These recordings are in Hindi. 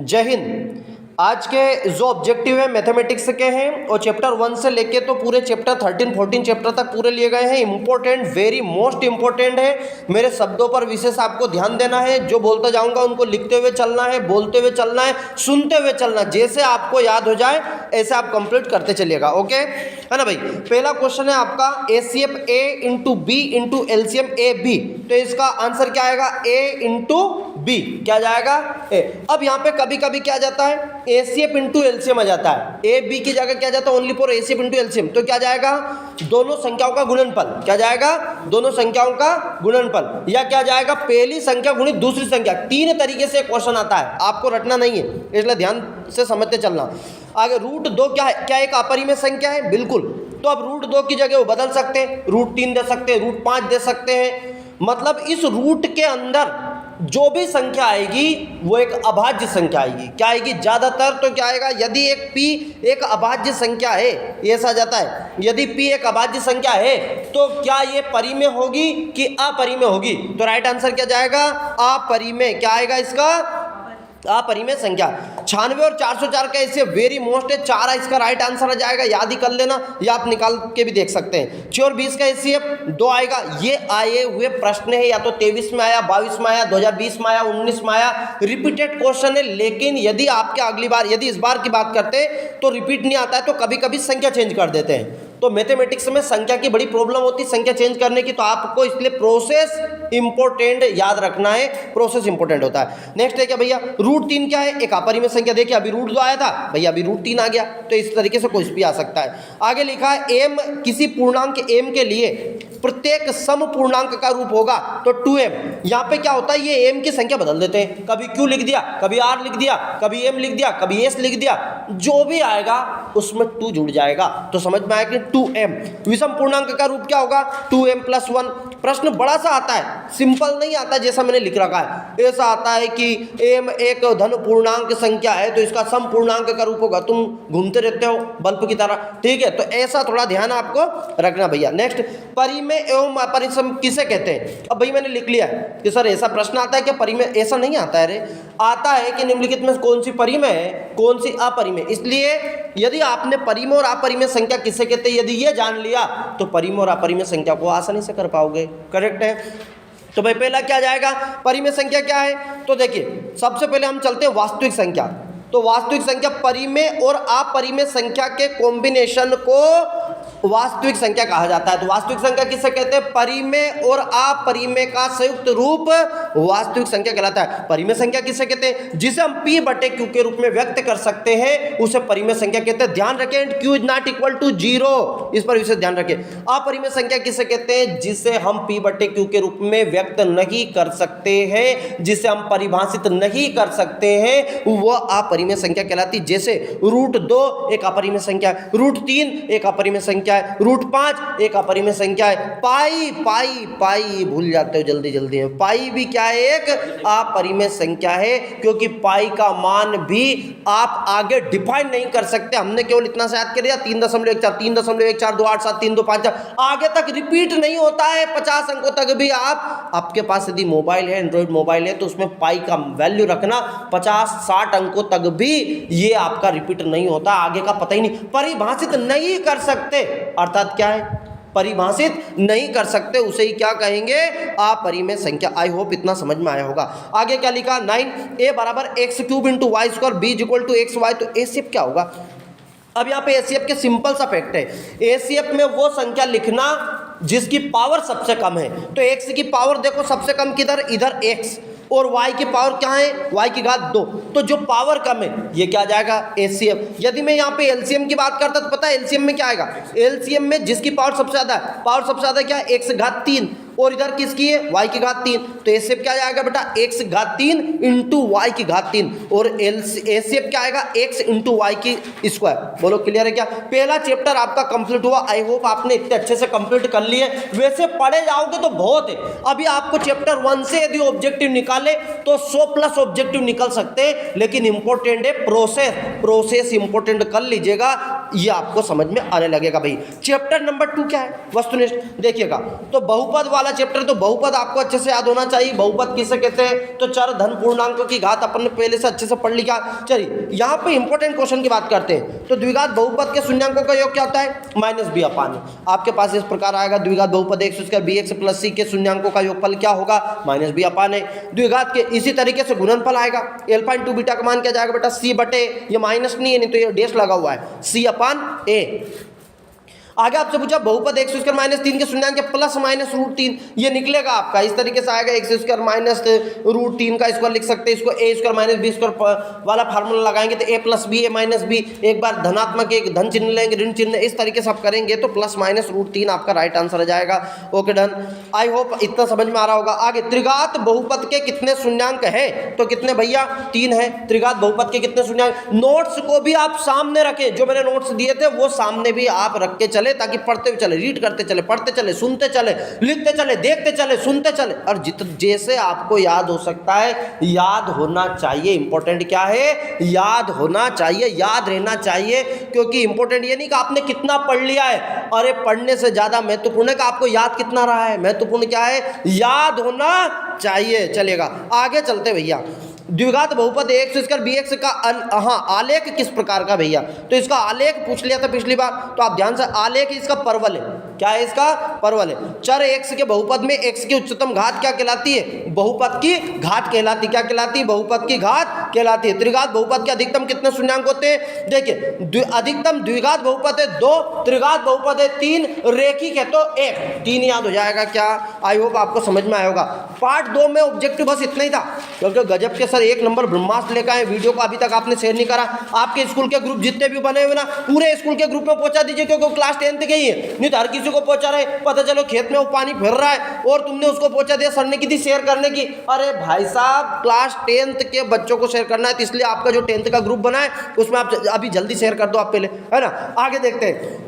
जय हिंद। आज के जो ऑब्जेक्टिव है मैथमेटिक्स के हैं और चैप्टर 1 से लेके तो पूरे चैप्टर 13 14 चैप्टर तक पूरे लिए गए हैं। इंपॉर्टेंट, वेरी मोस्ट इंपॉर्टेंट है। मेरे शब्दों पर विशेष आपको ध्यान देना है। जो बोलता जाऊंगा उनको लिखते हुए चलना है, बोलते हुए चलना है, सुनते हुए चलना। जैसे आपको याद हो जाए ऐसे आप कंप्लीट करते चलिएगा। ओके है ना भाई। पहला क्वेश्चन है आपका ACF A into B into LCM A B. तो इसका आंसर क्या आएगा? A into B. क्या जाएगा? ए। अब यहाँ पे कभी कभी क्या जाता है, एसीएफ इंटू एलसीएम आ जाता है। ए बी की जगह क्या जाता है? Only for ACF into LCM. तो क्या जाएगा? दोनों संख्याओं का गुणनफल। क्या जाएगा? दोनों संख्याओं का गुणनफल। या क्या जाएगा? पहली संख्या गुणित दूसरी संख्या। तीन तरीके से क्वेश्चन आता है, आपको रटना नहीं है, इसलिए ध्यान से समझते चलना। आगे रूट 2 क्या है? क्या एक अपरिमेय संख्या है? बिल्कुल। तो अब रूट 2 की जगह वो बदल सकते हैं, रूट 3 दे सकते हैं, रूट 5 दे सकते हैं। मतलब इस रूट के अंदर जो भी संख्या आएगी वो एक अभाज्य संख्या आएगी। क्या आएगी? ज्यादातर तो क्या आएगा? यदि एक p एक अभाज्य संख्या है, ऐसा जाता है, यदि p एक अभाज्य संख्या है तो क्या ये परिमेय होगी कि अपरिमेय होगी? तो राइट आंसर क्या जाएगा? अपरिमेय। क्या आएगा इसका? अपरिमेय संख्या। 96 और 404 का इससे वेरी मोस्ट है, 4 इसका राइट आंसर आ जाएगा। याद ही कर लेना या आप निकाल के भी देख सकते हैं। 6 और 20 का एसीएफ 2 आएगा। ये आए हुए प्रश्न है, या तो 23 में आया, 22 में आया, 2020 में आया, 19 में आया। रिपीटेड क्वेश्चन है, लेकिन यदि आपके अगली बार यदि इस बार की बात करते तो रिपीट नहीं आता है, तो कभी कभी संख्या चेंज कर देते हैं। तो मैथमेटिक्स में संख्या की बड़ी प्रॉब्लम होती है, संख्या चेंज करने की। तो आपको इसलिए प्रोसेस इंपॉर्टेंट याद रखना है, प्रोसेस इंपॉर्टेंट होता है। नेक्स्ट है क्या भैया? रूट 3 क्या है? एक अपरिमेय संख्या। देखिए अभी रूट 2 आया था भैया, अभी रूट 3 आ गया। तो इस तरीके से कुछ भी आ सकता है। आगे लिखा है एम किसी पूर्णांक एम के लिए प्रत्येक सम पूर्णांक का रूप होगा तो 2m। यहाँ पे क्या होता है, ये एम की संख्या बदल देते हैं। कभी q लिख दिया, कभी r लिख दिया, कभी m लिख दिया, कभी s लिख दिया। जो भी आएगा उसमें 2 जुड़ जाएगा। तो समझ में आया कि 2m। विषम पूर्णांक का रूप क्या होगा? 2m + 1। प्रश्न बड़ा सा आता है, सिंपल नहीं आता जैसा मैंने लिख रखा है। ऐसा आता है कि m एक धन पूर्णांक संख्या है तो इसका सम पूर्णांक का रूप होगा। तुम घूमते रहते हो बल्ब की तरह, ठीक है? तो ऐसा थोड़ा ध्यान आपको रखना भैया। नेक्स्ट, परिमेय एवं अपरिमेय किसे कहते हैं? अब भाई मैंने लिख लिया है कि सर ऐसा प्रश्न आता है कि परिमेय, ऐसा नहीं आता है रे। आता है कि निम्नलिखित में कौन सी परिमेय है, कौन सी अपरिमेय। इसलिए यदि आपने परिमेय और अपरिमेय संख्या किसे कहते हैं यदि ये जान लिया तो परिमेय और अपरिमेय संख्या को आसानी से कर पाओगे। करेक्ट है? तो भाई पहला क्या जाएगा? परिमेय संख्या क्या है? तो देखिए सबसे पहले हम चलते हैं वास्तविक संख्या। तो वास्तविक संख्या, परिमेय और अपरिमेय संख्या के कॉम्बिनेशन को वास्तविक संख्या कहा जाता है। तो वास्तविक संख्या किसे कहते हैं? परिमेय और अपरिमेय का संयुक्त रूप वास्तविक संख्या कहलाता है। परिमेय संख्या किसे कहते हैं? जिसे हम p/q के रूप में व्यक्त कर सकते हैं उसे परिमेय संख्या कहते हैं। ध्यान रखें, q ≠ 0, इस पर विशेष ध्यान रखें। अपरिमेय संख्या किसे कहते हैं? जिसे हम p/q के रूप में व्यक्त नहीं कर सकते हैं, जिसे हम परिभाषित नहीं कर सकते हैं, वह अपरिमेय संख्या कहलाती है। जैसे रूट 2 एक अपरिमेय संख्या है, रूट 3 एक अपरिमेय संख्या है, रूट 5 एक अपरिमेय संख्या है। पाई पाई पाई भूल जाते हो जल्दी जल्दी में। पाई भी क्या है? एक अपरिमेय संख्या है, क्योंकि पाई का मान भी आप आगे डिफाइन नहीं कर सकते। हमने केवल इतना से याद कर दिया 3.14 3.1428 325 आगे तक रिपीट नहीं होता है। 50 अंकों तक भी आपके पास यदि मोबाइल है, एंड्रॉइड मोबाइल है, तो उसमें पाई का वैल्यू रखना। 50-60 अंकों तक भी ये आपका रिपीट नहीं होता, आगे का पता ही नहीं। परिभाषित नहीं कर सकते अर्थात क्या है? परिभाषित नहीं कर सकते, उसे ही क्या कहेंगे? अपरिमेय संख्या। आई होप इतना समझ में आया होगा। आगे क्या लिखा? 9a = x³ × y² b = xy। तो एसीएफ क्या होगा? अब यहाँ पे एसीएफ के सिंपल सा फैक्ट है। एसीएफ में वो संख्या लिखना जिसकी पावर सबसे कम है। तो x की पावर देखो सबसे कम किधर? इधर x। और y की पावर क्या है? y की घात 2। तो जो पावर कम है ये क्या जाएगा? एलसीएम। यदि मैं यहाँ पे एलसीएम की बात करता तो पता है एलसीएम में क्या आएगा? एलसीएम में जिसकी पावर सबसे ज्यादा है, पावर सबसे ज्यादा क्या है? x घात 3। और इधर किसकी है? y की घात 3। तो एसीएफ क्या जाएगा बेटा? x घात 3 × y की घात 3। और एसीएफ क्या आएगा? x × y की स्क्वायर। बोलो क्लियर है क्या? पहला चैप्टर आपका कंप्लीट हुआ। आई होप आपने इतने अच्छे से कंप्लीट कर लिए। वैसे पढ़े जाओगे तो बहुत है। अभी आपको चैप्टर 1 से यदि ऑब्जेक्टिव निकाले तो 100+ ऑब्जेक्टिव निकल सकते हैं, लेकिन इंपॉर्टेंट है प्रोसेस। प्रोसेस इंपॉर्टेंट कर लीजिएगा, ये आपको समझ में आने लगेगा भाई। चैप्टर नंबर 2 क्या है, वस्तुनिष्ठ, देखिएगा। तो बहुपद वाला चैप्टर, तो बहुपद आपको अच्छे से याद होना चाहिए। बहुपद किसे कहते हैं, तो चर धन पूर्णांकों की घात अपन ने पहले से अच्छे से पढ़ लिया। चलिए यहाँ पे इंपॉर्टेंट क्वेश्चन की बात करते हैं। तो द्विघात बहुपद के शून्यांकों का योग क्या होता है, -b अपान ए। आपके पास इस प्रकार आएगा, द्विघात बहुपद x square bx plus c के शून्यांकों का योगफल क्या होगा, -b अपान ए। द्विघात के इसी तरीके से गुणनफल आएगा, अल्फा इंटू बीटा का मान क्या जाएगा बेटा, c बटे, ये माइनस नहीं है, नहीं तो ये डैश लगा हुआ है, c अपान ए। आगे आपसे पूछा बहुपद x स्क्वायर माइनस 3 के शून्यांक प्लस माइनस √3, ये निकलेगा आपका इस तरीके से आएगा, x स्क्वायर माइनस √3 का स्क्वायर लिख सकते हैं, इसको a square minus b square वाला फार्मूला लगाएंगे तो a plus B, a minus B, एक बार धनात्मक एक धन चिन्ह लेंगे, ऋण चिन्ह, इस तरीके से आप करेंगे तो प्लस माइनस √3 आपका राइट आंसर आ जाएगा। ओके डन, आई होप इतना समझ में आ रहा होगा। आगे त्रिघात बहुपद के कितने शून्यांक है, तो कितने भैया, 3 है। त्रिघात बहुपद के कितने शून्यांक, नोट्स को भी आप सामने रखें, जो मैंने नोट्स दिए थे वो सामने भी आप रख के चले, ताकि पढ़ते हुए चले, रीड करते चले, पढ़ते चले, सुनते चले, लिखते चले, देखते चले, सुनते चले, और जैसे आपको याद हो सकता है, याद होना चाहिए। इंपॉर्टेंट क्या है, याद होना चाहिए, याद रहना चाहिए, क्योंकि इंपॉर्टेंट ये नहीं कि आपने कितना पढ़ लिया है, अरे पढ़ने से ज्यादा महत्वपूर्ण है कि आपको याद कितना रहा है। महत्वपूर्ण क्या है, याद होना चाहिए। चलेगा, आगे चलते भैया। द्विघात बहुपद x स्क्वायर bx का आलेख किस प्रकार का भैया, तो इसका आलेख पूछ लिया था पिछली बार, तो आप ध्यान से, आलेख इसका परवल है, क्या है इसका परवल है। चर x के बहुपद में x की उच्चतम घात क्या कहलाती है, बहुपद की घात कहलाती, क्या कहलाती है, बहुपद की घात कहलाती है। त्रिघात बहुपद के अधिकतम कितने शून्यांक होते हैं, देखिए अधिकतम द्विघात बहुपद है 2, त्रिघात बहुपद है 3, रेखिक है तो 1, 3 याद हो जाएगा क्या। आई होप आपको समझ में आया होगा। पार्ट 2 में ऑब्जेक्टिव बस इतना ही था, क्योंकि गजब के 1 नंबर ब्रह्मास्त्र लेकर आए। वीडियो को अभी तक आपने शेयर नहीं करा, आपके स्कूल के ग्रुप जितने भी बने हुए ना, पूरे स्कूल के ग्रुप में पहुंचा दीजिए, क्योंकि क्लास 10th के ही है, नहीं तो हर किसी को पहुंचा रहे, पता चलो खेत में वो पानी फिर रहा है और तुमने उसको पहुंचा दिया, सर ने की थी शेयर करने की। अरे भाई साहब, क्लास 10th के बच्चों को शेयर करना है, तो इसलिए आपका जो 10th का ग्रुप बना है उसमें आप अभी जल्दी शेयर कर दो आप पहले, है ना। आगे देखते हैं,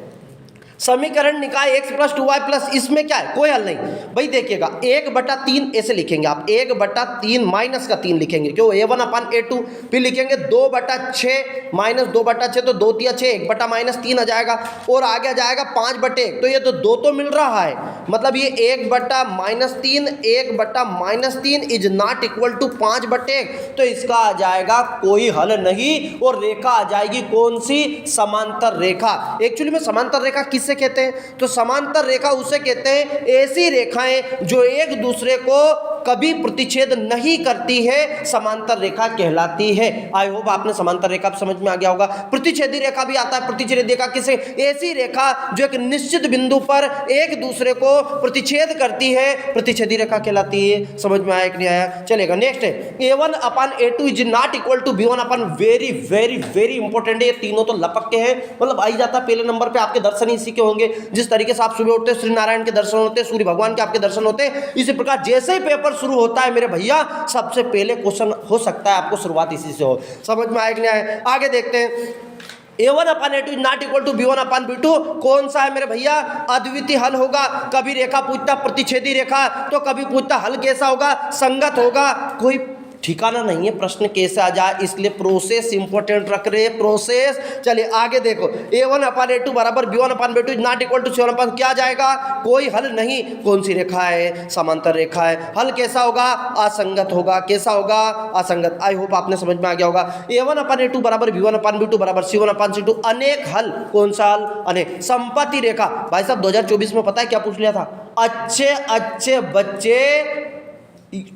समीकरण निकाय x प्लस 2y प्लस, इसमें क्या है, कोई हल नहीं भाई। देखिएगा 1/3 ऐसे लिखेंगे आप, 1/3 माइनस का 3 लिखेंगे, क्यों, a1 अपान a2, फिर लिखेंगे 2/6 माइनस 2/6, तो 2 तिया 6, 1 माइनस 3 आ जाएगा, और आगे आ जाएगा 5/1, तो ये तो 2 तो मिल रहा है, मतलब ये 1/-3, 1/-3 इज नॉट इक्वल टू 5/1, तो इसका आ जाएगा कोई हल नहीं, और रेखा आ जाएगी कौन सी, समांतर रेखा। एक्चुअली में समांतर रेखा किस कहते हैं, तो समांतर रेखा उसे कहते हैं ऐसी रेखाएं जो एक दूसरे को कभी प्रतिच्छेद नहीं करती है, समांतर रेखा कहलाती है। आई होप आपने समांतर रेखा समझ में आ गया होगा। प्रतिच्छेदी रेखा भी आता है, प्रतिच्छेदी रेखा किसे, ऐसी रेखा जो एक निश्चित बिंदु पर एक दूसरे को प्रतिच्छेद करती है, प्रतिच्छेदी रेखा कहलाती है। समझ में आया कि नहीं आया, चलेगा। नेक्स्ट है a1 upon a2 is not equal to b1 upon, very very very important है, ये तीनों तो लपक के हैं, मतलब आई जाता पहले नंबर पे आपके दर्शन ही इसी के होंगे। जिस तरीके से आप सुबह उठते श्री नारायण के दर्शन होते, सूर्य भगवान के आपके दर्शन होते, इसी प्रकार जैसे ही पेपर शुरू होता है मेरे भैया, सबसे पहले क्वेश्चन हो सकता है आपको शुरुआत इसी से हो। समझ में आया कि नहीं आया, आगे देखते हैं। a1 upon a2 not equal to b1 upon b2, कौन सा है मेरे भैया, अद्वितीय हल होगा। कभी रेखा पूछता प्रतिच्छेदी रेखा, तो कभी पूछता हल कैसा होगा, संगत होगा, कोई ठिकाना नहीं है प्रश्न कैसे आ जाए, इसलिए प्रोसेस इंपॉर्टेंट रख रहे हैं, प्रोसेस। चलिए आगे देखो, a1 अपान a2 बराबर b1 upon b2 not equal to c1 upon, क्या जाएगा, कोई हल नहीं, कौन सी रेखा है, समांतर रेखा है, हल कैसा होगा, असंगत होगा, कैसा होगा, असंगत। आई होप आपने समझ में आ गया होगा। a1 अपान a2 बराबर b1 अपान b2 बराबर c1 अपान c2, अनेक हल, कौन सा हल, अनेक। संपत्ति रेखा, भाई साहब 2024 में पता है क्या पूछ लिया था, अच्छे अच्छे बच्चे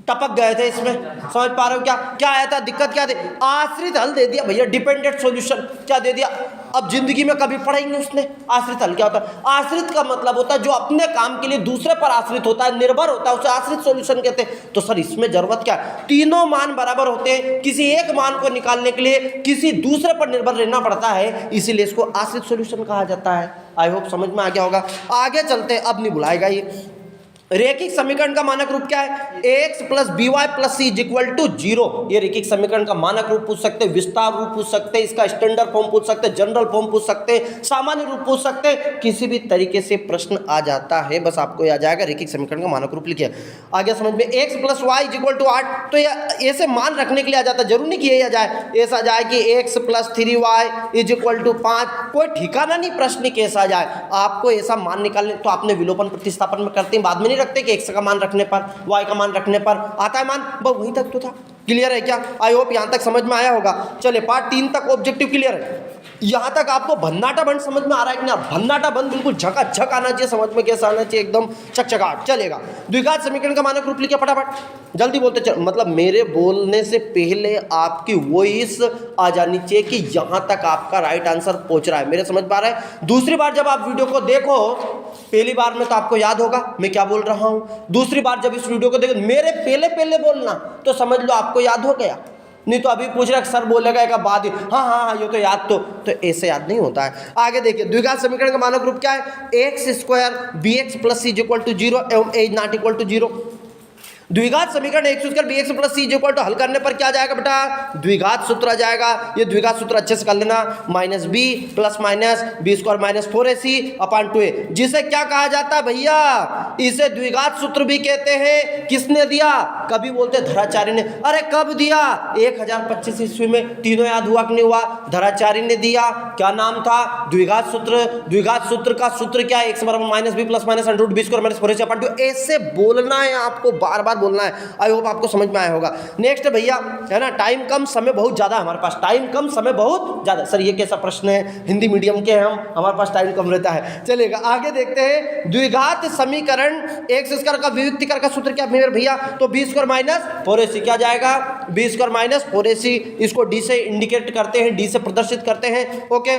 टपक गए थे इसमें, समझ पा रहे हो क्या क्या आया था, दिक्कत क्या थी, आश्रित हल दे दिया भैया, डिपेंडेंट सॉल्यूशन क्या दे दिया। अब जिंदगी में कभी पढ़ेंगे उसने आश्रित हल क्या होता है, आश्रित का मतलब होता है जो अपने काम के लिए दूसरे पर आश्रित होता है, निर्भर होता है, उसे आश्रित सॉल्यूशन कहते हैं। तो सर इसमें जरूरत क्या है, तीनों मान बराबर होते हैं, किसी एक मान को निकालने के लिए किसी दूसरे पर निर्भर रहना पड़ता है, इसीलिए इसको आश्रित सॉल्यूशन कहा जाता है। आई होप समझ में आ गया होगा। आगे चलते, अब नहीं बुलाएगा ये, रेखिक समीकरण का मानक रूप क्या है? ax plus B Y plus C is equal to 0। ये रेखिक समीकरण का मानक रूप पूछ सकते हैं, विस्तार रूप पूछ सकते हैं, इसका स्टैंडर्ड फॉर्म पूछ सकते हैं, जनरल फॉर्म पूछ सकते हैं, सामान्य रूप पूछ सकते हैं, किसी भी तरीके से प्रश्न आ जाता है। बस आपको आ जाएगा रेखिक समीकरण का मानक रूप लिखिए। आगे समझ में, x plus Y is equal to 8, तो ये ऐसे मान रखने के लिए आ जाता है, जरूर नहीं कि यही आ जाए, ऐसा आ जाए कि x plus 3y is equal to 5, कोई ठिकाना नहीं प्रश्न कैसा आ जाए। आपको ऐसा मान निकालने, तो आपने विलोपन प्रतिस्थापन में करते हैं, बाद में नहीं रखते कि x का मान रखने पर, y का मान रखने पर आता है मान, बस वहीं तक तो था। क्लियर है क्या? आई होप यहां तक समझ में आया होगा। चलिए पार्ट 3 तक ऑब्जेक्टिव क्लियर है। यहां तक आपको भन्नाटा बंद समझ में आ रहा है कि नहीं? भन्नाटा बंद बिल्कुल झकाझक आना चाहिए, समझ में कैसा आना चाहिए, एकदम चकचकाट चलेगा। द्विघात समीकरण का मानक रूप लिखिए फटाफट, जल्दी बोलते चल, मतलब मेरे बोलने से पहले आपकी वॉइस आ जानी चाहिए कि यहां तक आपका राइट आंसर पहुंच रहा है। मेरे समझ में आ रहा है? दूसरी बार जब आप वीडियो को देखो, पहली बार में तो आपको याद होगा मैं क्या बोल रहा हूं, दूसरी बार जब इस वीडियो को देखो मेरे पहले बोलना, तो समझ लो आपको याद हो गया। नहीं तो अभी पूछ रहा सर बोलेगा एक बाद ही, हाँ ये तो याद, तो ऐसे याद नहीं होता है। आगे देखिए, द्विघात समीकरण का मानक रूप क्या है? X square B X plus C is equal to 0 एवं ए नॉट इक्वल टू 0। द्विघात समीकरण X square B X plus C is equal to, हल करने पर क्या जाएगा बेटा? द्विघात सूत्र आ जाएगा। ये द्विघात सूत्र अच्छे से कर लेना, minus B plus minus B square minus 4ac upon 2a, जिसे क्या कहा जाता है भैया? इसे द्विघात सूत्र भी कहते हैं। किसने दिया? कभी बोलते धराचार्य ने। अरे कब दिया? 1025 ईस्वी में। तीनों याद हुआ कि नहीं हुआ? धराचार्य ने दिया। क्या नाम था? द्विघात सूत्र। द्विघात सूत्र का सूत्र क्या है? एक्स बराबर minus B plus minus under root B square minus 4ac upon 2। ऐसे बोलना है आपको, बार बार बोलना है। आई होप आपको समझ में आया होगा। नेक्स्ट भैया है ना, टाइम कम समय बहुत ज्यादा, हमारे पास टाइम कम समय बहुत ज्यादा। सर ये कैसा प्रश्न है? हिंदी मीडियम के हम, हमारे पास टाइम कम रहता है। चलेगा आगे देखते हैं। द्विघात समीकरण एक्स स्क्वायर का वियुक्तिकर का सूत्र क्या मेरे भैया? तो बी स्क्वायर माइनस 4ac क्या जाएगा? बी स्क्वायर माइनस 4ac, इसको डी से इंडिकेट करते हैं, डी से प्रदर्शित करते हैं। ओके,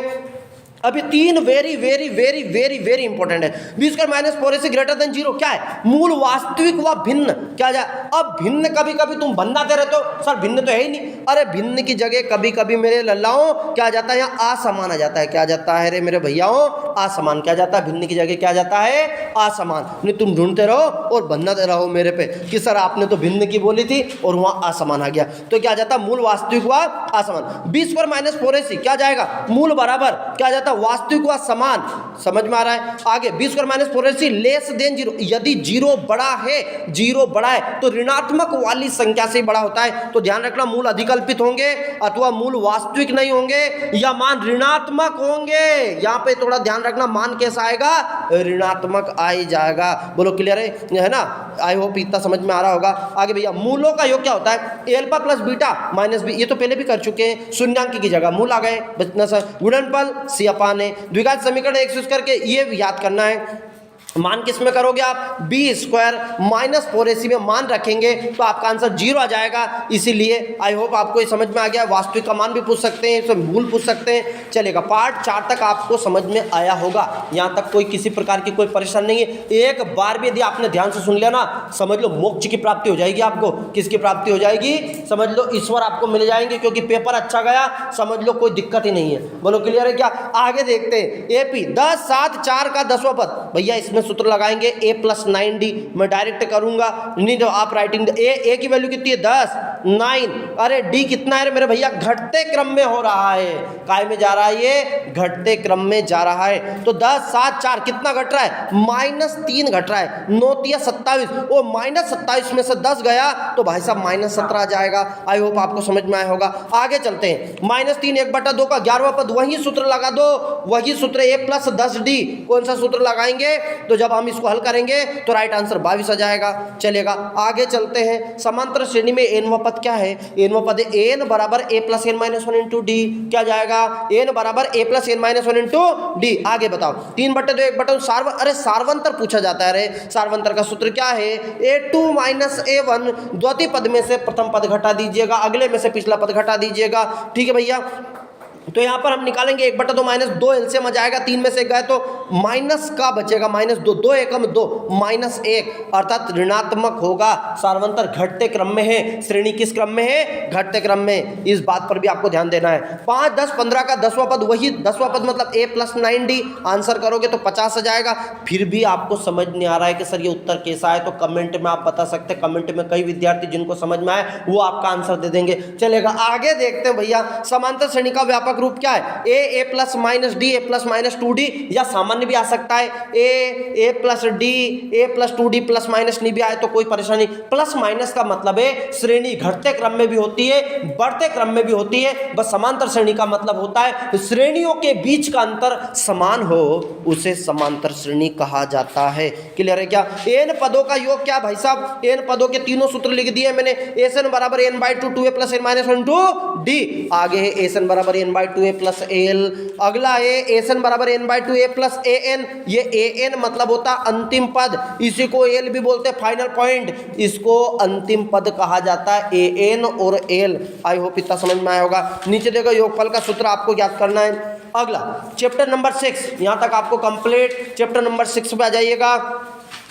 अभी तीन very very very very very important है। B square minus 4ac greater than 0 क्या है? मूल वास्तविक व भिन्न क्या जाए? अब भिन्न कभी कभी तुम बनाते रहते हो, सर भिन्न तो है ही नहीं। अरे भिन्न की जगह कभी कभी मेरे लल्लाओं क्या जाता है? यहाँ असमान आ जाता है। क्या जाता है रे मेरे भैयाओं? असमान। क्या जाता है? भिन्न की जगह क्या जाता है? असमान। नहीं तुम ढूंढते रहो और बनाते रहो मेरे पे कि सर आपने तो भिन्न की बोली थी और वहां असमान आ गया, तो क्या जाता? मूल वास्तविक व असमान। बी स्क्वायर माइनस 4ac क्या जाएगा? मूल बराबर क्या जाता? वास्तविक व समान। समझ में आ रहा है? आगे B square minus 4ac less than 0, यदि 0 बड़ा है, 0 बड़ा है तो ऋणात्मक वाली संख्या से बड़ा होता है। तो ध्यान रखना, मूल अधिकल्पित होंगे अथवा मूल वास्तविक नहीं होंगे या मान ऋणात्मक होंगे। यहां पे थोड़ा ध्यान रखना, मान कैसा आएगा? ऋणात्मक आ ही जाएगा। बोलो क्लियर है ना? आई होप इतना समझ में आ रहा होगा। आगे भैया मूलों का योग क्या होता है? Alpha plus beta minus B, ये तो पहले भी कर चुके हैं। शून्यांक की जगह मूल आ गए, बचना सर गुणनफल सी अपान। द्विघात समीकरण एक यूज करके ये याद करना है। मान किस में करोगे आप? बी स्क्वायर माइनस 4ac में मान रखेंगे तो आपका आंसर 0 आ जाएगा। इसीलिए आई होप आपको ये समझ में आ गया। वास्तविक का मान भी पूछ सकते हैं, इसमें मूल पूछ सकते हैं। चलेगा, पार्ट 4 तक आपको समझ में आया होगा। यहाँ तक कोई किसी प्रकार की कोई परेशानी नहीं है। एक बार भी यदि आपने ध्यान से सुन लिया ना, समझ लो मोक्ष की प्राप्ति हो जाएगी आपको। किसकी प्राप्ति हो जाएगी? समझ लो ईश्वर आपको मिल जाएंगे, क्योंकि पेपर अच्छा गया, समझ लो कोई दिक्कत ही नहीं है। बोलो क्लियर है क्या? आगे देखते हैं। एपी 10 7 4 का 10वां पद, भैया इसमें सूत्र लगाएंगे a प्लस 9d। मैं डायरेक्ट करूंगा, नहीं तो आप राइटिंग a की वैल्यू कितनी है? 10 9। अरे d कितना है मेरे भैया? घटते क्रम में हो रहा है। काय में जा रहा है? ये घटते क्रम में जा रहा है। तो 10 7 4 कितना घट रहा है? -3 घट रहा है। 9 3 27, वो -27 में से 10 गया तो भाई साहब -17 आ जाएगा। आई होप आपको समझ में आया होगा। आगे चलते हैं। -3 1/2 का 11वां पद, वही सूत्र लगा दो, वही सूत्र a प्लस 10d। कौन सा सूत्र लगाएंगे? तो जब हम इसको हल करेंगे तो राइट आंसर 22 आ जाएगा। चलेगा, आगे चलते हैं। समांतर श्रेणी में एनवा पद क्या है? एनवा पद एन बराबर a plus n minus 1 into D. क्या जाएगा? एन बराबर a plus n minus 1 into D. आगे बताओ। 3/2 1/2 अरे सार्वंतर पूछा जाता है। अरे सार्वंतर का सूत्र क्या है? a2 minus a1। द्वितीय पद में से प्रथम पद घटा दीजिएगा, अगले में से पिछला पद घटा दीजिएगा। ठीक है भैया, तो यहाँ पर हम निकालेंगे 1/2 माइनस 2 एलसीएम आ जाएगा, 3 में से गए तो माइनस का बचेगा, -2, 2 एकम 2 -1 अर्थात ऋणात्मक होगा। सार्वंतर घटते क्रम में है, श्रेणी किस क्रम में है? घटते क्रम में। इस बात पर भी आपको ध्यान देना है। 5, 10, 15 का 10वां पद, वही 10वां पद मतलब a + 9d। आंसर करोगे तो 50 आ जाएगा। फिर भी आपको समझ नहीं आ रहा है कि सर ये उत्तर कैसा है, तो कमेंट में आप बता सकते हैं। कमेंट में कई विद्यार्थी जिनको समझ में आए वो आपका आंसर दे देंगे। चलेगा, आगे देखते हैं भैया। समांतर श्रेणी का व्यापक रूप क्या है? a + -d, a + -2d, या सामान्य भी आ सकता है a + d, a + 2d + नहीं भी आए तो कोई परेशानी। प्लस माइनस का मतलब है श्रेणी घटते क्रम में भी होती है, बढ़ते क्रम में भी होती है। बस समांतर श्रेणी का मतलब होता है श्रेणियों के बीच का अंतर समान हो, उसे समांतर श्रेणी कहा जाता है। क्लियर है क्या? n पदों का योग क्या भाई साहब? n पदों के तीनों सूत्र लिख दिए मैंने। Sn = n/2, 2a + n - 1 2 d। आगे है Sn = n/2a + al। अगला है Sn = n/2a + an। ये an मतलब होता अंतिम पद, इसी को l भी बोलते हैं, फाइनल पॉइंट। इसको अंतिम पद कहा जाता है, an और l। आई होप इतना समझ में आया होगा। नीचे देखो, योगफल का सूत्र आपको ज्ञात करना है। अगला चैप्टर नंबर 6, यहाँ तक आपको कंप्लीट। चैप्टर नंबर 6 पे आ जाइएगा।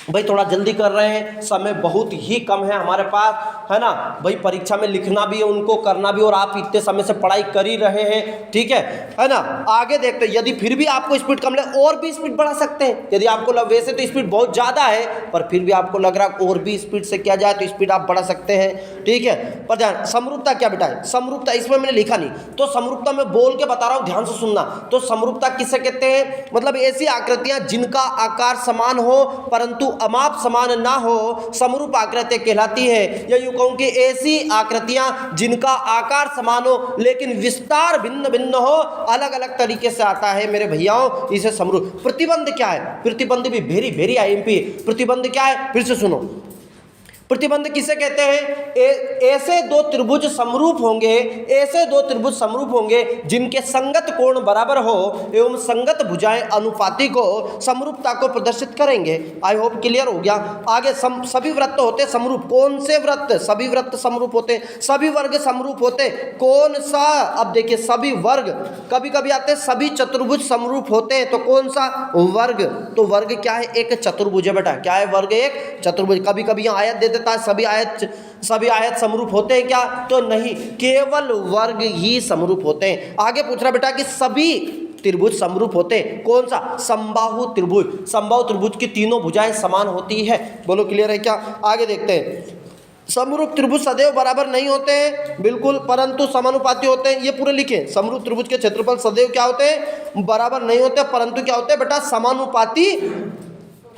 भाई थोड़ा जल्दी कर रहे हैं, समय बहुत ही कम है हमारे पास, है ना भाई। परीक्षा में लिखना भी है, उनको करना भी, और आप इतने समय से पढ़ाई कर ही रहे हैं, ठीक है ना। आगे देखते हैं, यदि फिर भी आपको स्पीड कम लगे और भी स्पीड बढ़ा सकते हैं। यदि आपको वैसे तो स्पीड बहुत ज़्यादा है, पर फिर भी आपको लग रहा है और भी स्पीड से किया जाए तो स्पीड आप बढ़ा सकते हैं, ठीक है। पर ध्यान, समरूपता क्या बेटा है? समरूपता इसमें मैंने लिखा नहीं, तो समरूपता मैं बोल के बता रहा हूँ, ध्यान से सुनना। तो समरूपता किसे कहते हैं? मतलब ऐसी आकृतियाँ जिनका आकार समान हो परंतु अमाप समान ना हो, समरूप आकृति कहलाती है। या यूं कहूं कि ऐसी आकृतियां जिनका आकार समान हो लेकिन विस्तार भिन्न भिन्न हो, अलग अलग तरीके से आता है मेरे भैयाओं, इसे समरूप। प्रतिबंध क्या है? प्रतिबंध भी वेरी वेरी आईएमपी। प्रतिबंध क्या है? फिर से सुनो। प्रतिबंध किसे कहते हैं? ऐसे दो त्रिभुज समरूप होंगे, ऐसे दो त्रिभुज समरूप होंगे जिनके संगत कोण बराबर हो एवं संगत भुजाएं अनुपातिक हो, समरूपता को प्रदर्शित करेंगे। आई होप क्लियर हो गया। आगे सभी वृत्त होते समरूप। कौन से वृत्त? सभी वृत्त समरूप होते, सभी वर्ग समरूप होते। कौन सा? अब देखिए, सभी वर्ग कभी कभी आते हैं, सभी चतुर्भुज समरूप होते हैं, तो कौन सा वर्ग? तो वर्ग क्या है? एक चतुर्भुज है बेटा। क्या है वर्ग? एक चतुर्भुज। कभी कभी यहाँ आयत दे देता है, सभी आयत समरूप होते हैं क्या? तो नहीं, केवल वर्ग ही समरूप होते हैं। आगे पूछ रहा बेटा कि सभी त्रिभुज समरूप होते हैं। कौन सा? समबाहु त्रिभुज। समबाहु त्रिभुज की तीनों भुजाएं समान होती है। बोलो क्लियर है क्या? आगे देखते हैं। समरूप त्रिभुज सदैव बराबर नहीं होते हैं, बिल्कुल, परंतु समानुपाती होते हैं। ये पूरे लिखे। समरूप त्रिभुज के क्षेत्रफल सदैव क्या होते हैं? बराबर नहीं होते, परंतु क्या होते हैं बेटा? समानुपाती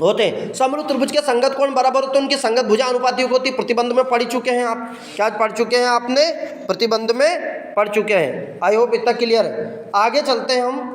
होते हैं। समरूप त्रिभुज के संगत कोण बराबर होते हैं, उनकी संगत भुजा अनुपातिक होती है। प्रतिबंध में पढ़ चुके हैं आप। क्या पढ़ चुके हैं आपने? प्रतिबंध में पढ़ चुके हैं। आई होप इतना क्लियर है। आगे चलते हैं हम,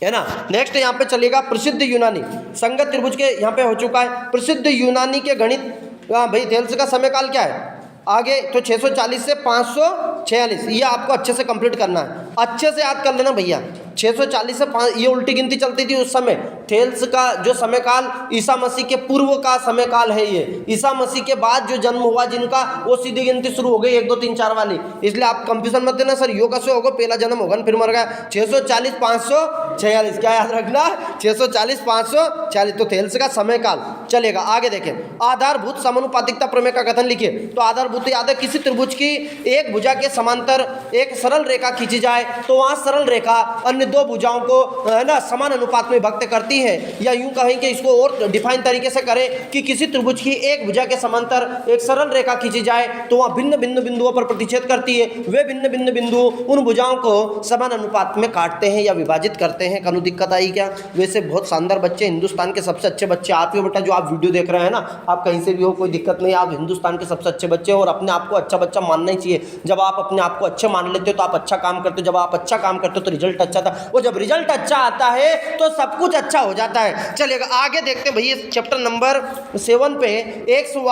है ना। नेक्स्ट यहाँ पे चलेगा प्रसिद्ध यूनानी संगत त्रिभुज के, यहाँ पे हो चुका है। प्रसिद्ध यूनानी के गणित, हाँ भाई, थेल्स का समय काल क्या है? आगे तो 640 से 546, ये आपको अच्छे से कंप्लीट करना है। अच्छे से याद कर लेना भैया। 640 से 5, ये उल्टी गिनती चलती थी उस समय। थेल्स का जो समय काल ईसा मसीह के पूर्व का समय काल है ये। ईसा मसीह के बाद जो जन्म हुआ जिनका, वो सीधी गिनती शुरू हो गई 1 2 3 4 वाली। इसलिए आप कंफ्यूजन मत देना, सर यो कैसे होगा? पहला जन्म होगा फिर मर गया। 640 546, क्या याद रखना? 640 546, तो थेल्स का समय काल चलेगा। आगे देखें, आधारभूत समानुपातिकता प्रमेय का कथन लिखिए। तो आधारभूत याद है, किसी त्रिभुज की एक भुजा के समांतर एक सरल रेखा खींची जाए तो वहां सरल रेखा अन्य दो भुजाओं को, है ना, समान अनुपात में विभक्त करती है। या यूं कहें कि इसको और डिफाइन तरीके से करें कि किसी त्रिभुज की एक भुजा के समांतर एक सरल रेखा खींची जाए तो वहां भिन्न भिन्न बिंदुओं पर प्रतिच्छेद करती है। वे भिन्न भिन्न बिंदु उन भुजाओं को समान अनुपात में काटते हैं या विभाजित करते हैं। कानून दिक्कत आई क्या? वैसे बहुत शानदार बच्चे, हिंदुस्तान के सबसे अच्छे बच्चे आप ही हो बेटा, जो आप वीडियो देख रहे हैं ना। आप कहीं से भी हो, कोई दिक्कत नहीं, आप हिंदुस्तान के सबसे अच्छे बच्चे हो और अपने आप को अच्छा बच्चा मानना ही चाहिए। जब आप अपने आप को अच्छे मान लेते हो तो आप अच्छा काम करते हो, जब आप अच्छा काम करते हो तो रिजल्ट अच्छा आता है, और जब रिजल्ट अच्छा आता है तो सब कुछ अच्छा हो जाता है। चलिएगा आगे देखते हैं भैया, चैप्टर नंबर 7 पे x2 -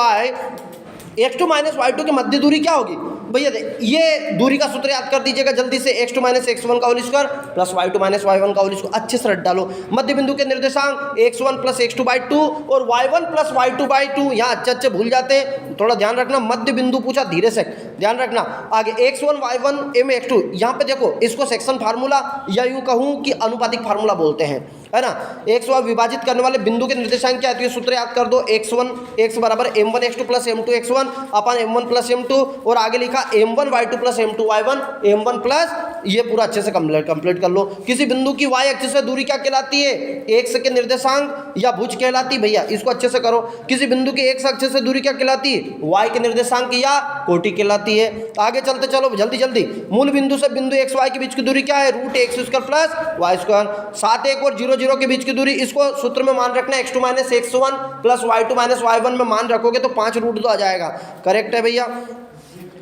y2 की मध्य दूरी क्या होगी? भैया ये दूरी का सूत्र याद कर दीजिएगा जल्दी से, x2 माइनस x1 का whole square plus y2 minus y1 का होल स्क्वायर। अच्छे से रट डालो। मध्य बिंदु के निर्देशांक x1 प्लस x2/2 और y1 प्लस y2/2। यहाँ अच्छे भूल जाते हैं, थोड़ा ध्यान रखना। मध्य बिंदु पूछा, धीरे से ध्यान रखना। आगे x1 y1 m x2, यहाँ पे देखो इसको सेक्शन फार्मूला या यूं कहूँ कि अनुपातिक फार्मूला बोलते हैं, है ना। x और विभाजित करने वाले बिंदु के निर्देशांक क्या है, तो ये सूत्र याद कर दो। x1 x बराबर m1 x2 plus m2 x1 अपन m1 प्लस m2, और आगे लिखा m1 y2 plus m2 y1 m1 plus, ये पूरा अच्छे से कंप्लीट कर लो। किसी बिंदु की y अक्ष से दूरी क्या कहलाती है, x के निर्देशांक या भुज कहलाती है। भैया इसको अच्छे से करो। किसी बिंदु की x अक्ष से दूरी क्या कहलाती है, y के निर्देशांक या कोटि कहलाती है। आगे चलते चलो जल्दी जल्दी। मूल बिंदु से बिंदु x y के बीच की दूरी क्या है, root x square plus y square. 7 1 और 0 0 के बीच की दूरी, इसको सूत्र में मान रखना, x2 minus x1 plus y2 minus y1 में मान रखोगे तो 5 रूट 2 आ जाएगा। करेक्ट है भैया।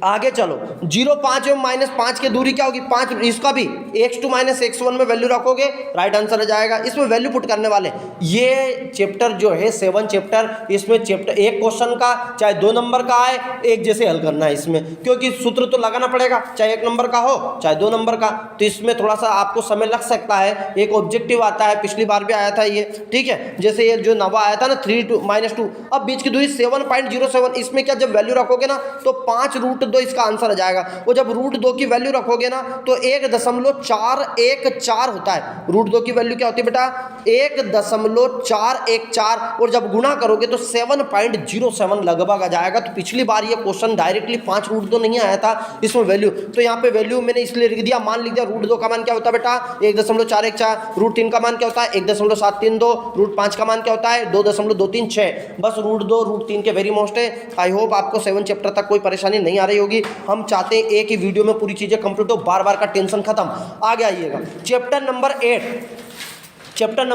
आगे चलो, 0 5 एवं माइनस 5 की दूरी क्या होगी, 5, इसका भी x2 माइनस x1 में वैल्यू रखोगे, राइट आंसर आ जाएगा। इसमें वैल्यू पुट करने वाले, ये चैप्टर जो है 7 चैप्टर, इसमें चैप्टर एक क्वेश्चन का चाहे 2 नंबर का आए, एक जैसे हल करना है इसमें, क्योंकि सूत्र तो लगाना पड़ेगा, चाहे 1 नंबर का हो चाहे 2 नंबर का। तो इसमें थोड़ा सा आपको समय लग सकता है। एक ऑब्जेक्टिव आता है, पिछली बार भी आया था ये, ठीक है। जैसे ये जो नवा आया था ना 3 माइनस 2, अब बीच की दूरी 7.07, इसमें क्या जब वैल्यू रखोगे ना तो 5 रूट 2 इसका आंसर आ जाएगा। और जब रूट 2 की वैल्यू रखोगे ना तो 1.414 होता है। रूट 2 की वैल्यू क्या होती है बेटा, 1.414, और जब गुणा करोगे तो 7.07 लगभग आ जाएगा। तो पिछली बार ये क्वेश्चन डायरेक्टली 5 रूट 2 नहीं आया था इसमें वैल्यू, तो यहाँ पे वैल्यू मैंने इसलिए लिख दिया, मान लिख दिया। रूट 2 का मान क्या होता है बेटा, 1.414। रूट 3 का मान क्या होता है, 1.732। रूट 5 का मान क्या होता है, 2.236। बस रूट 2 रूट 3 के वेरी मोस्ट है। आई होप आपको 7 चैप्टर तक कोई परेशानी नहीं आ रही होगी। हम चाहते हैं एक ही वीडियो में पूरी चीजें कंप्लीट हो, बार बार का टेंशन खत्म। आगे आइएगा, चैप्टर नंबर 8 चैप्टर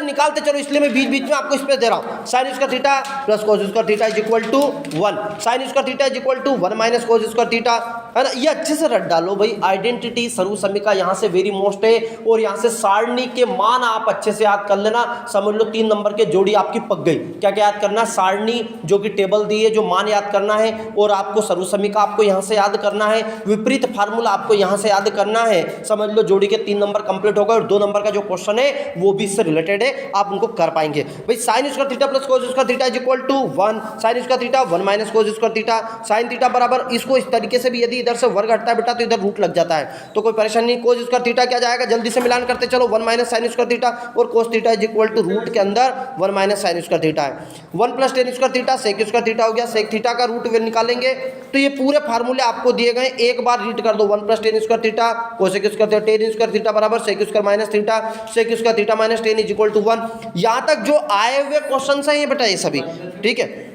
निकालते चलो, इसलिए मैं बीच बीच में आपको स्पेस दे रहा हूं। Sine square theta plus cos square theta is equal to 1, sine square theta is equal to 1 minus cos square theta, है ना। ये अच्छे से रट डालो भाई। आइडेंटिटी सर्व समीका यहाँ से वेरी मोस्ट है, और यहाँ से सारणी के मान आप अच्छे से याद कर लेना। समझ लो 3 नंबर के जोड़ी आपकी पक गई। क्या क्या याद करना, सारणी जो कि टेबल दी है, जो मान याद करना है, और आपको सर्व समीका आपको यहाँ से याद करना है, विपरीत फार्मूला आपको यहाँ से याद करना है। समझ लो जोड़ी के 3 नंबर कंप्लीट हो गए, और 2 नंबर का जो क्वेश्चन है वो भी इससे रिलेटेड है, आप उनको कर पाएंगे भाई। Sine square theta plus cos square theta is equal to 1, sine square theta 1 minus cos square theta, sine theta बराबर, इसको इस तरीके से भी यदि इधर से वर्ग हटता है बेटा तो इधर रूट लग जाता है, तो कोई परेशानी नहीं। कोस स्क्वायर थीटा क्या जाएगा, जल्दी से मिलान करते चलो, 1 माइनस साइन स्क्वायर थीटा, और cos theta is equal to root के अंदर 1 माइनस साइन स्क्वायर थीटा है। 1 plus tan square theta sec square theta हो गया, सेक थीटा का रूट निकालेंगे तो ये पूरे फार्मूले आपको दिए गए, एक बार रीड कर दो। 1 plus tan square theta cosec square theta, tan square theta बराबर sec square minus theta, sec square theta minus tan is equal to 1। यहां तक जो आए हुए क्वेश्चन है ये बेटा ये सभी ठीक है।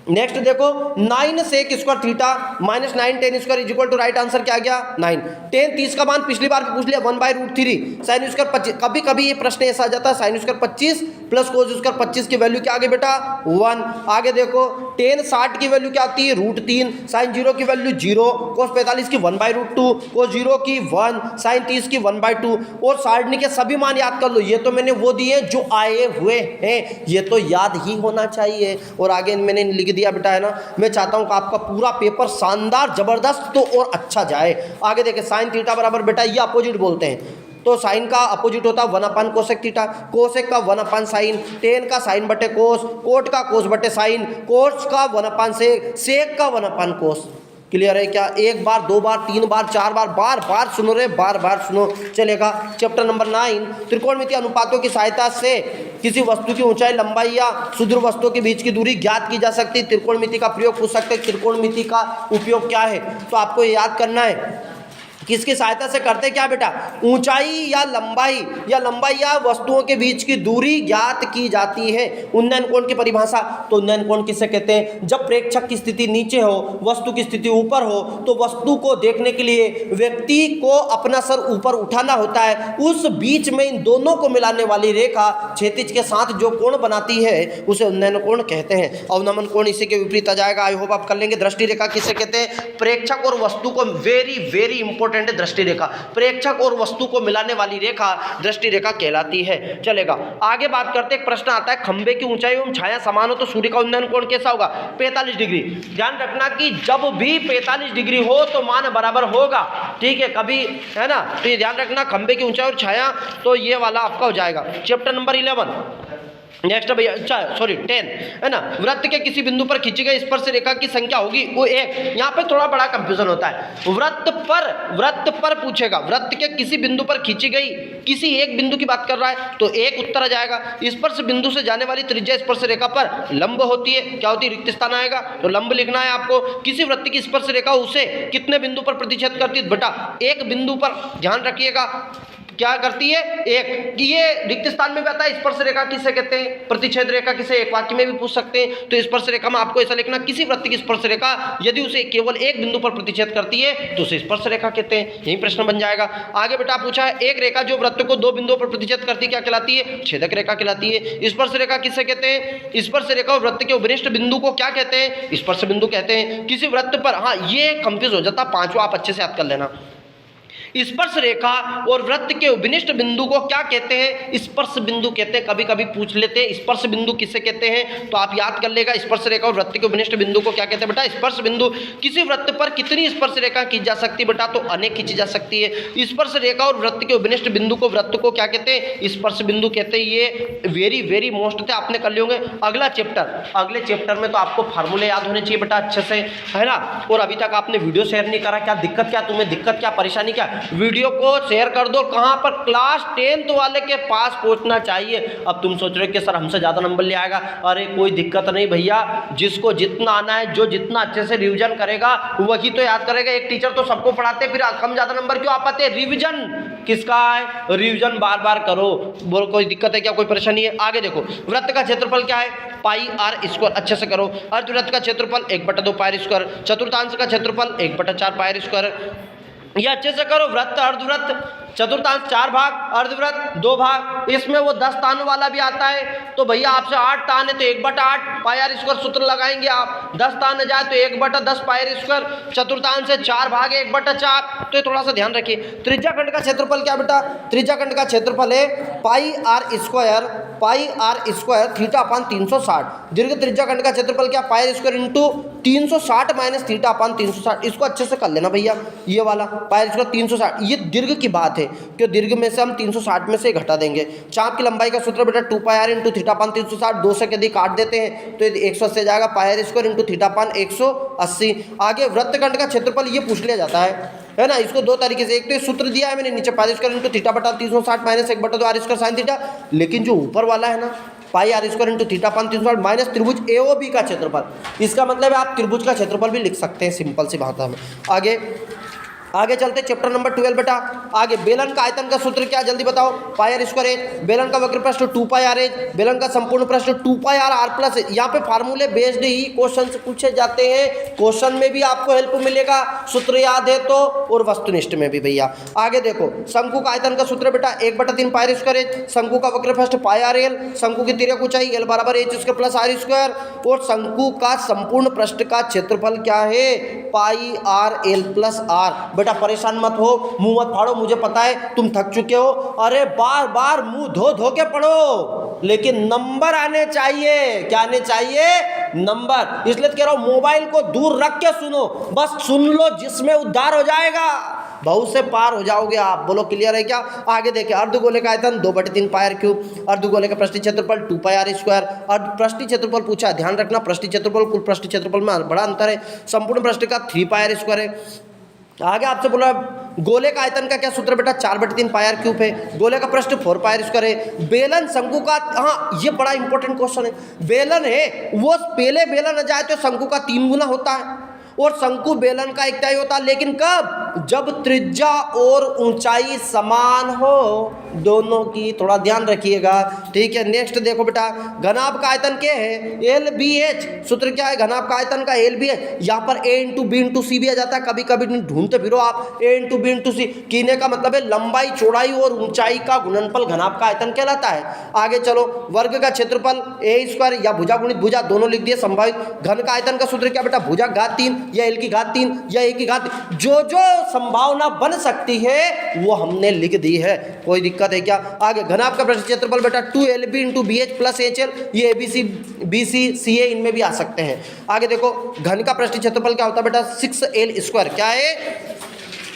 नेक्स्ट देखो, 9 sec square theta minus 9 tan square is equal to, right answer क्या आ गया 9। टेन 30 का मान पिछली बार भी पूछ लिया, 1/√3 साइन स्क्वायर 25। कभी कभी ये प्रश्न ऐसा आ जाता है, sine square 25 plus cos square 25 की वैल्यू क्या आ गई बेटा 1। आगे देखो, टेन 60 की वैल्यू क्या आती है √3, साइन 0 की वैल्यू 0, कोस 45 की 1/√2, कोस 0 की 1, साइन 30 की 1/2, और सारणी के सभी मान याद कर लो। ये तो मैंने वो दिए जो आए हुए हैं, ये तो याद ही होना चाहिए। और आगे मैंने लिख दिया बेटा, है ना। मैं चाहता हूं कि आपका पूरा पेपर शानदार जबरदस्त तो और अच्छा जाए। आगे देखिए, साइन थीटा बराबर बेटा ये अपोजिट बोलते हैं, तो साइन का अपोजिट होता है 1 कोसेक थीटा, कोसेक का 1 साइन, टेन का साइन बटे कोस, कोट का कोस बटे साइन, कोस का 1 सेक, सेक का 1 कोस। क्लियर है क्या? 1 बार 2 बार 3 बार 4 बार, बार बार सुनो रे, बार बार सुनो, चलेगा। चैप्टर नंबर 9, त्रिकोणमितीय अनुपातों की सहायता से किसी वस्तु की ऊंचाई, लंबाई या सुदूर वस्तुओं के बीच की दूरी ज्ञात की जा सकती है। त्रिकोणमिति का प्रयोग पूछ सकते हैं, त्रिकोणमिति का उपयोग क्या है, तो आपको याद करना है। किसकी सहायता से करते क्या बेटा, ऊंचाई या लंबाई या वस्तुओं के बीच की दूरी ज्ञात की जाती है। उन्नयन कोण की परिभाषा, तो उन्नयन कोण किसे कहते हैं, जब प्रेक्षक की स्थिति नीचे हो, वस्तु की स्थिति ऊपर हो, तो वस्तु को देखने के लिए व्यक्ति को अपना सर ऊपर उठाना होता है। उस बीच में इन दोनों को मिलाने वाली रेखा क्षैतिज के साथ जो कोण बनाती है उसे उन्नयन कोण कहते हैं। अवनमन कोण इसी के विपरीत आ जाएगा। आई होप आप कर लेंगे। दृष्टि रेखा किसे कहते हैं, प्रेक्षक और वस्तु को वेरी वेरी इंपॉर्टेंट इंपॉर्टेंट है दृष्टि रेखा। प्रेक्षक और वस्तु को मिलाने वाली रेखा दृष्टि रेखा कहलाती है। चलेगा, आगे बात करते हैं। एक प्रश्न आता है, खंबे की ऊंचाई एवं छाया समान हो तो सूर्य का उन्नयन कोण कैसा होगा? 45 डिग्री। ध्यान रखना कि जब भी 45 डिग्री हो तो मान बराबर होगा, ठीक है, कभी, है ना, तो ये ध्यान रखना, खंबे की ऊंचाई और छाया, तो ये वाला आपका हो जाएगा। चैप्टर नंबर 11 नेक्स्ट भैया, अच्छा सॉरी 10, है ना। वृत्त के किसी बिंदु पर खींची गई स्पर्श रेखा की संख्या होगी वो 1। यहाँ पे थोड़ा बड़ा कंफ्यूजन होता है। वृत्त पर पूछेगा, वृत्त के किसी बिंदु पर खींची गई, किसी एक बिंदु की बात कर रहा है तो 1 उत्तर आ जाएगा। स्पर्श बिंदु से जाने वाली त्रिज्या स्पर्श रेखा पर लंब होती है, क्या होती है? रिक्त स्थान आएगा, तो लंब लिखना है आपको। किसी वृत्त की स्पर्श रेखा उसे कितने बिंदु पर प्रतिच्छेद करती है? बेटा एक बिंदु पर, ध्यान रखिएगा, क्या करती है? एक। ये रिक्त स्थान में भी आता है। स्पर्श रेखा किसे कहते हैं? प्रतिच्छेद रेखा किसे? एक वाक्य में भी पूछ सकते हैं। तो स्पर्श रेखा में आपको ऐसा लिखना, किसी वृत्त की स्पर्श रेखा यदि उसे केवल एक बिंदु पर प्रतिच्छेद करती है तो उसे स्पर्श रेखा कहते हैं। यही प्रश्न बन जाएगा। आगे बेटा पूछा है, एक रेखा जो वृत्त को 2 बिंदुओं पर प्रतिच्छेद करती है क्या कहलाती है? छेदक रेखा कहलाती है। स्पर्श रेखा किसे कहते हैं? स्पर्श रेखा और वृत्त के उपरिष्ट बिंदु को क्या कहते हैं? स्पर्श बिंदु कहते हैं। किसी वृत्त पर, हाँ ये कंफ्यूज हो जाता, पांचवा आप अच्छे से याद कर लेना। स्पर्श रेखा और वृत्त के विनिष्ट बिंदु को क्या कहते हैं? स्पर्श बिंदु कहते हैं। कभी कभी पूछ लेते हैं स्पर्श बिंदु किसे कहते हैं, तो आप याद कर लेगा, स्पर्श रेखा और वृत्त के विनिष्ट बिंदु को क्या कहते हैं? बेटा स्पर्श बिंदु। किसी वृत्त पर कितनी स्पर्श रेखा खींची जा सकती है? बेटा तो अनेक खींची जा सकती है। स्पर्श रेखा और वृत्त के विनिष्ट बिंदु को, वृत्त को क्या कहते हैं? स्पर्श बिंदु कहते हैं। ये वेरी वेरी मोस्ट थे, आपने कर लिए होंगे। अगला चैप्टर, अगले चैप्टर में तो आपको फार्मूले याद होने चाहिए बेटा अच्छे से, है ना। और अभी तक आपने वीडियो शेयर नहीं करा, क्या दिक्कत, क्या तुम्हें दिक्कत, क्या परेशानी, क्या? वीडियो को शेयर कर दो। कहां पर? क्लास 10th वाले के पास पहुंचना चाहिए। अब तुम सोच रहे हो कि सर हमसे ज्यादा नंबर ले आएगा, अरे कोई दिक्कत नहीं भैया, जिसको जितना आना है, जो जितना अच्छे से रिवीजन करेगा वही तो याद करेगा। एक टीचर तो सबको पढ़ाते, फिर हम ज्यादा नंबर क्यों आ पाते? रिवीजन किसका है? रिवीजन बार बार करो। बोलो कोई दिक्कत है क्या, कोई परेशानी है? आगे देखो, वृत्त का क्षेत्रफल क्या है? Pi r square. अच्छे से करो। अर्धवृत्त का क्षेत्रफल 1/2 पाई स्क्वायर। चतुर्थांश का क्षेत्रफल 1/4 पाई स्क्वायर। ये अच्छे से करो। वृत्त, अर्धवृत्त, चतुर्थांश 4 भाग, अर्धवृत्त 2 भाग। इसमें वो 10 तान वाला भी आता है, तो भैया आपसे 8 तान है तो 1/8 पाई आर स्क्वायर सूत्र लगाएंगे आप। 10 तान जाए तो 1/10 पाई आर स्क्वायर। चतुर्थांश से 4 भाग 1/4। तो थोड़ा सा ध्यान रखिए। त्रिज्या खंड का क्षेत्रफल क्या बेटा? त्रिज्या खंड का क्षेत्रफल है पाई आर स्क्वायर θ/360। दीर्घ त्रिज्या खंड का क्षेत्रफल क्या? पाई आर स्क्वायर इंटू 360 माइनस θ/360। इसको अच्छे से कर लेना भैया, ये वाला पाई आर स्क्वायर 360। ये दीर्घ की बात है कि दीर्घ में से हम 360 में से घटा देंगे। चाप की लंबाई का सूत्र बेटा 2 पाई आर इंटू θ/360। 2 से यदि काट देते हैं तो 180 जाएगा, पाई आर स्क्वायर इंटू θ/180। आगे वृत्तखंड का क्षेत्रफल ये पूछ लिया जाता है ना। इसको 2 तरीके से, एक तो ये सूत्र दिया है मैंने नीचे, pi r square into θ/360 minus 1/2 r square sine theta. लेकिन जो ऊपर वाला है ना, pi r square into θ/360 minus त्रिभुज AOB का क्षेत्रफल। इसका मतलब है आप त्रिभुज का क्षेत्रफल भी लिख सकते हैं, सिंपल सी बात है। आगे चलते चैप्टर नंबर 12 बेटा। आगे बेलन का आयतन का सूत्र क्या, जल्दी बताओ? पाई आर स्क्वायर एच। बेलन का वक्र पृष्ठ 2 पाई आर एच। बेलन का संपूर्ण पृष्ठ 2 पाई आर आर प्लस। यहाँ पे फार्मूले बेस्ड ही क्वेश्चन पूछे जाते हैं। क्वेश्चन में भी आपको हेल्प मिलेगा, सूत्र याद है तो, और वस्तुनिष्ठ में भी भैया। आगे देखो, शंकु का आयतन का सूत्र बेटा 1/3 पाई आर स्क्वायर एच। शंकु का वक्र पृष्ठ पाई आर एल। शंकु की तिर्यक ऊंचाई एल बराबर H square plus R square. और शंकु का संपूर्ण पृष्ठ का क्षेत्रफल क्या है? Pi R L plus R. बेटा परेशान मत हो, मुंह मत फाड़ो, मुझे पता है तुम थक चुके हो। अरे बार बार मुंह धो धो के पढ़ो, लेकिन नंबर आने चाहिए। क्या आने चाहिए? नंबर। इसलिए कह रहा हूं मोबाइल को दूर रख के सुनो, बस सुन लो, जिसमें उद्धार हो जाएगा, बहुत से पार हो जाओगे आप। बोलो क्लियर है क्या? आगे देखिए, अर्धगोले का आयतन 2/3 पाई आर क्यूब। अर्धगोले का पृष्ठीय क्षेत्रफल 2 पाई आर स्क्वायर। पृष्ठीय क्षेत्रफल पूछा, ध्यान रखना, पृष्ठीय क्षेत्रफल कुल पृष्ठीय क्षेत्रफल में बड़ा अंतर है। संपूर्ण पृष्ठ का 3 पाई आर स्क्वायर है। आगे आपसे बोला गोले का आयतन का क्या सूत्र बेटा? 4/3 पाई आर क्यूब है। गोले का पृष्ठ 4 पाई आर स्क्वायर है। बेलन शंकु का, हाँ ये बड़ा इंपॉर्टेंट क्वेश्चन है। बेलन है वो पहले बेलन आ जाए तो शंकु का 3 गुना होता है, और शंकु बेलन का 1/3 होता है। लेकिन कब? जब त्रिज्या और ऊंचाई समान हो। दोनों की थोड़ा ध्यान रखिएगा, ठीक है। नेक्स्ट देखो बेटा, घनाभ का आयतन क्या है, एल बी एच। सूत्र क्या है घनाभ का आयतन का, एल बी एच। यहाँ पर A into B into C भी आ जाता है, कभी कभी ढूंढते फिरो आप, A into B into C. कीने का मतलब है लंबाई चौड़ाई और ऊंचाई का गुणनफल घनाभ का आयतन कहलाता है। आगे चलो, वर्ग का क्षेत्रफल ए स्क्वायर या भुजा गुणित भुजा दोनों लिख दिए संभावित। घन का आयतन का सूत्र क्या बेटा, भुजा घात 3 या एल की घात 3 या ए की घात, जो जो संभावना बन सकती है वो हमने लिख दी है, कोई दिक्कत है क्या। आगे घनाभ का पृष्ठ क्षेत्रफल बेटा 2LB into B H plus HL, ये ABC BC CA इनमें भी आ सकते हैं। आगे देखो, घन का पृष्ठ क्षेत्रफल क्या होता है बेटा, 6L स्क्वायर। क्या है,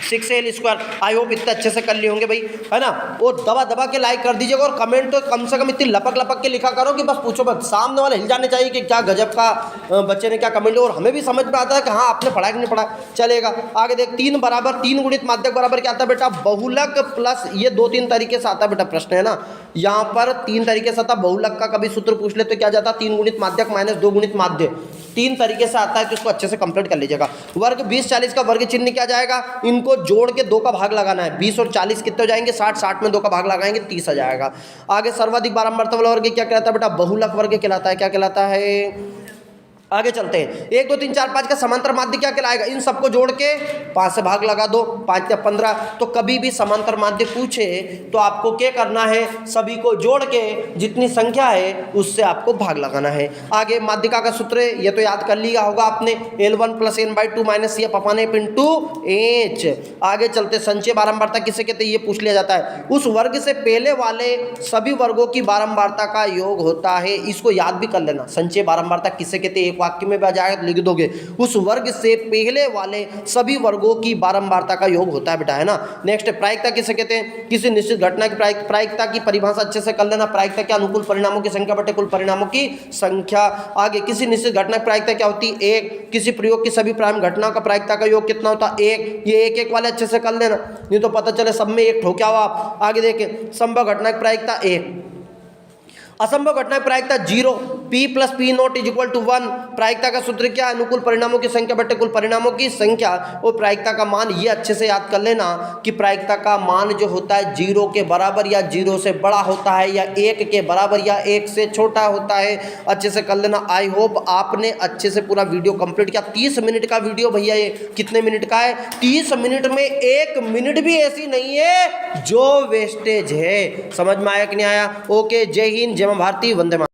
6L स्क्वायर। आई होप इतने अच्छे से कर लिए होंगे भाई, है ना। वो दबा दबा के लाइक कर दीजिएगा और कमेंट तो कम से कम इतनी लपक लपक के लिखा करो कि बस पूछो बस, सामने वाले हिल जाने चाहिए कि क्या गजब का बच्चे ने क्या कमेंट लिया, और हमें भी समझ में आता है कि हाँ आपने पढ़ा कि नहीं पढ़ा। चलेगा आगे देख, 3 बराबर 3 गुणित माध्यक बराबर क्या आता है बेटा, बहुलक प्लस, ये 2-3 तरीके से आता है बेटा प्रश्न, है ना। यहाँ पर 3 तरीके से आता, बहुलक का कभी सूत्र पूछ ले तो क्या जाता, 3 गुणित माध्यक माइनस 2 गुणित माध्य, 3 तरीके से आता है, तो इसको अच्छे से कंप्लीट कर लीजिएगा। वर्ग 20-40 का वर्ग चिन्ह क्या जाएगा, इनको जोड़ के 2 का भाग लगाना है। 20 और 40 कितने हो जाएंगे, 60, 60 में 2 का भाग लगाएंगे 30 आ जाएगा। आगे सर्वाधिक बारंबारता वाला वर्ग क्या कहलाता है बेटा, बहुलक वर्ग कहलाता है। क्या कहलाता है, आगे चलते हैं। 1 2 3 4 5 का समांतर माध्य क्या कहलाएगा, इन सबको जोड़ के 5 से भाग लगा दो, 5 या 15। तो कभी भी समांतर माध्य पूछे तो आपको क्या करना है, सभी को जोड़ के जितनी संख्या है उससे आपको भाग लगाना है। आगे माध्यिका का सूत्र है, ये तो याद कर लिया होगा आपने, L1 + n/2 - CF अपन F × H। आगे चलते, संचय बारंबारता किसे कहते हैं, ये पूछ लिया जाता है। उस वर्ग से पहले वाले सभी वर्गों की बारंबारता का योग होता है, इसको याद भी कर लेना। संचय बारंबारता किसे कहते हैं, वाक्य में भी आ जाएगा तो लिख दोगे, उस वर्ग से पहले वाले सभी वर्गों की बारंबारता का योग होता है बेटा, है ना। नेक्स्ट, प्रायिकता किसे कहते हैं, किसी निश्चित घटना की प्रायिकता की परिभाषा अच्छे से कर लेना। प्रायिकता क्या, अनुकूल परिणामों की संख्या बटे कुल परिणामों की संख्या। आगे, किसी निश्चित घटना की प्रायिकता क्या होती है, 1। किसी प्रयोग की सभी प्रारंभिक घटनाओं का प्रायिकता का योग कितना होता है, 1। ये 1 वाले अच्छे से कर लेना, नहीं तो पता चले सब में 1 ठोक्या हो आप। आगे देखें, संभव घटना की प्रायिकता 1, असंभव घटना की प्रायिकता 0। P + P0 = 1। प्रायिकता का सूत्र क्या है, अनुकूल परिणामों की संख्या बटे कुल परिणामों की संख्या। और प्रायिकता का मान ये अच्छे से याद कर लेना कि प्रायिकता का मान जो होता है 0 के बराबर या 0 से बड़ा होता है, या 1 के बराबर या 1 से छोटा होता है। अच्छे से कर लेना। आई होप आपने अच्छे से पूरा वीडियो कंप्लीट किया। 30 मिनट का वीडियो भैया, ये कितने मिनट का है, 30 मिनट में 1 मिनट भी ऐसी नहीं है जो वेस्टेज है। समझ में आया कि नहीं आया। ओके, जय हिंद, जय मां भारती, वंदे मातरम।